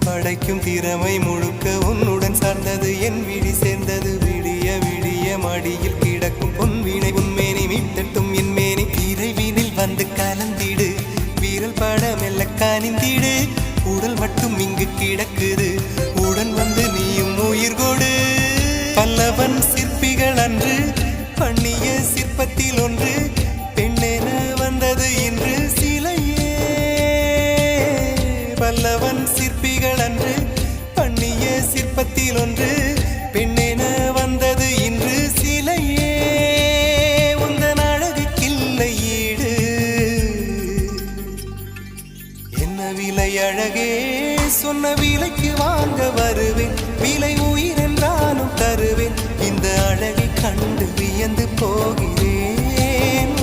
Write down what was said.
படைக்கும் திறமை முழுக்க உன்னுடன் சார்ந்தது என் விழி சேர்ந்தது விடிய விடிய மடியில் கிடக்கும் பொன்வினை உன்மேனி மீட்டட்டும் என் மேனி இறைவினில் வந்து கலந்திடு வீரல் பட மெல்ல காணிந்திடு உடல் மட்டும் இங்கு கிடக்குது உடன் வந்து நீயும் உயிர் கொடு பல்லவன் சிற்பிகள் அன்று பண்ணிய சிற்பத்தில் ஒன்று பெண்ணென வந்தது இன்று சிலையே பல்லவன் சிற்பிகள் அன்று பண்ணிய சிற்பத்தில் ஒன்று பெண்ணென வந்தது இன்று சிலையே உந்தன் அழகுக்கில்லை ஈடு என்ன விலை அழகே சொன்ன விலைக்கு வாங்க வருவேன் விலை உயிர் என்றாலும் தருவேன் இந்த அழகை கண்டு வியந்து போகிறேன்